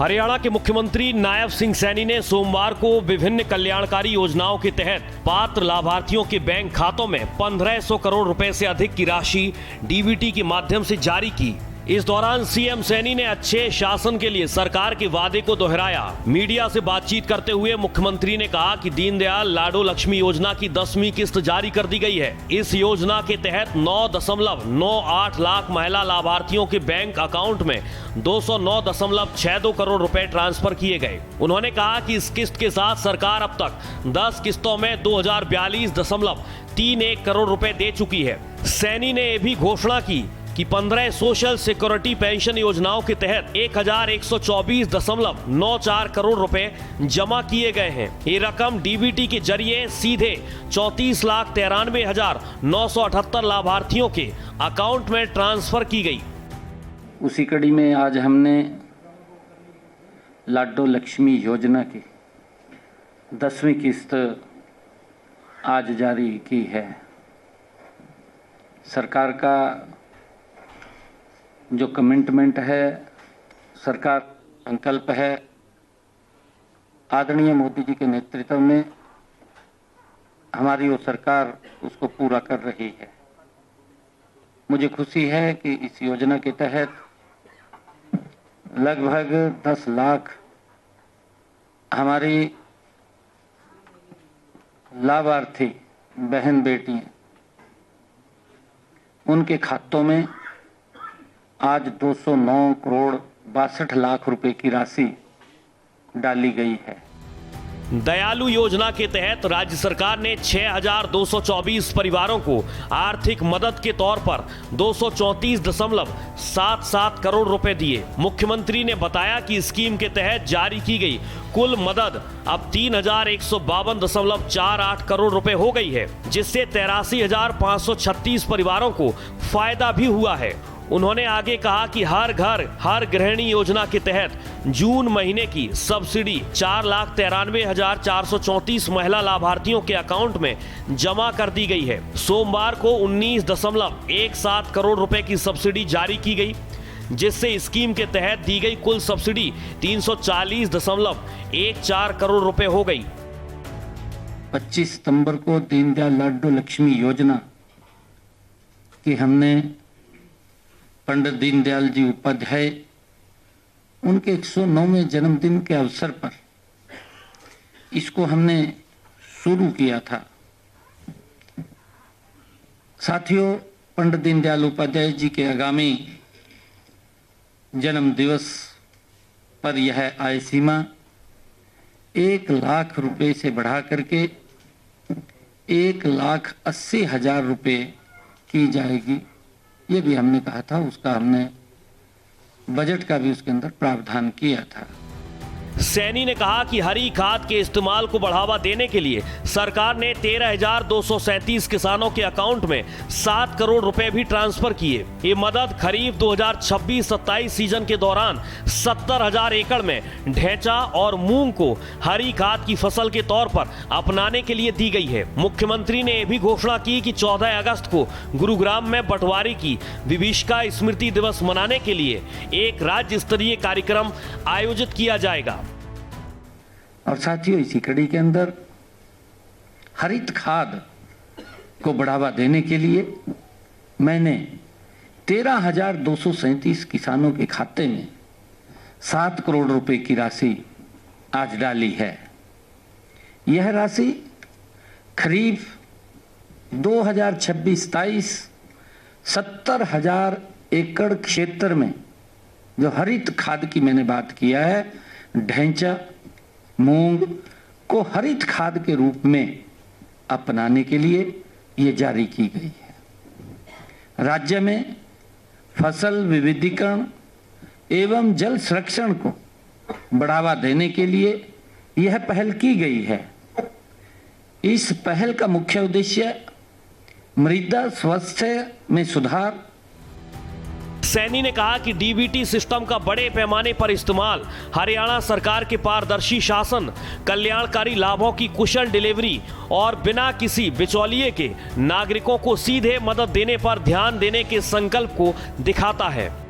हरियाणा के मुख्यमंत्री नायब सिंह सैनी ने सोमवार को विभिन्न कल्याणकारी योजनाओं के तहत पात्र लाभार्थियों के बैंक खातों में 1500 करोड़ रुपए से अधिक की राशि डीबीटी के माध्यम से जारी की। इस दौरान सीएम सैनी ने अच्छे शासन के लिए सरकार के वादे को दोहराया। मीडिया से बातचीत करते हुए मुख्यमंत्री ने कहा कि दीनदयाल लाडो लक्ष्मी योजना की 10वीं किस्त जारी कर दी गई है। इस योजना के तहत 9.98 लाख महिला लाभार्थियों के बैंक अकाउंट में 209.62 करोड़ रुपए ट्रांसफर किए गए। उन्होंने कहा कि इस किस्त के साथ सरकार अब तक 10 किस्तों में 2042.31 करोड़ रुपए दे चुकी है। सैनी ने यह भी घोषणा की कि 15 सोशल सिक्योरिटी पेंशन योजनाओं के तहत 1124.94 करोड़ रुपए जमा किए गए हैं। ये रकम डीबीटी के जरिए सीधे 34,93,978 लाभार्थियों के अकाउंट में ट्रांसफर की गई। उसी कड़ी में आज हमने लाडो लक्ष्मी योजना की 10वीं किस्त आज जारी की है। सरकार का जो कमिटमेंट है, सरकार संकल्प है, आदरणीय मोदी जी के नेतृत्व में हमारी वो सरकार उसको पूरा कर रही है। मुझे खुशी है कि इस योजना के तहत लगभग 10 लाख हमारी लाभार्थी बहन बेटियां, उनके खातों में आज 209 करोड़ 62 लाख रुपए की राशि डाली गई है। दयालु योजना के तहत राज्य सरकार ने 6,224 परिवारों को आर्थिक मदद के तौर पर 234.77 करोड़ रुपए दिए। मुख्यमंत्री ने बताया कि स्कीम के तहत जारी की गई कुल मदद अब 3,152.48 करोड़ रुपए हो गई है, जिससे 83,536 परिवारों को फायदा भी हुआ है। उन्होंने आगे कहा कि हर घर हर गृहिणी योजना के तहत जून महीने की सब्सिडी 4,93,434 महिला लाभार्थियों के अकाउंट में जमा कर दी गई है। सोमवार को 19.17 करोड़ रुपए की सब्सिडी जारी की गई, जिससे स्कीम के तहत दी गई कुल सब्सिडी 340.14 करोड़ रुपए हो गई। 25 सितंबर को दीनदयाल लाडो लक्ष्मी योजना की हमने पंडित दीनदयाल जी उपाध्याय उनके 109वें जन्मदिन के अवसर पर इसको हमने शुरू किया था। साथियों, पंडित दीनदयाल उपाध्याय जी के आगामी जन्म दिवस पर यह आय सीमा 1 लाख रुपए से बढ़ा करके 1,80,000 रुपए की जाएगी। ये भी हमने कहा था, उसका हमने बजट का भी उसके अंदर प्रावधान किया था। सैनी ने कहा कि हरी खाद के इस्तेमाल को बढ़ावा देने के लिए सरकार ने 13,237 किसानों के अकाउंट में 7 करोड़ रुपए भी ट्रांसफर किए। ये मदद खरीफ 2026-27 सीजन के दौरान 70,000 एकड़ में ढैंचा और मूंग को हरी खाद की फसल के तौर पर अपनाने के लिए दी गई है। मुख्यमंत्री ने यह भी घोषणा की कि 14 अगस्त को गुरुग्राम में पटवारी की विभीषिका स्मृति दिवस मनाने के लिए एक राज्य स्तरीय कार्यक्रम आयोजित किया जाएगा। और साथियों, इसी कड़ी के अंदर हरित खाद को बढ़ावा देने के लिए मैंने 13,237 किसानों के खाते में 7 करोड़ रुपए की राशि आज डाली है। यह राशि खरीफ 2026-27 70,000 एकड़ क्षेत्र में जो हरित खाद की मैंने बात किया है, ढैंचा मूंग को हरित खाद के रूप में अपनाने के लिए ये जारी की गई है। राज्य में फसल विविधीकरण एवं जल संरक्षण को बढ़ावा देने के लिए यह पहल की गई है। इस पहल का मुख्य उद्देश्य मृदा स्वास्थ्य में सुधार। सैनी ने कहा कि डीबीटी सिस्टम का बड़े पैमाने पर इस्तेमाल हरियाणा सरकार के पारदर्शी शासन, कल्याणकारी लाभों की कुशल डिलीवरी और बिना किसी बिचौलिए के नागरिकों को सीधे मदद देने पर ध्यान देने के संकल्प को दिखाता है।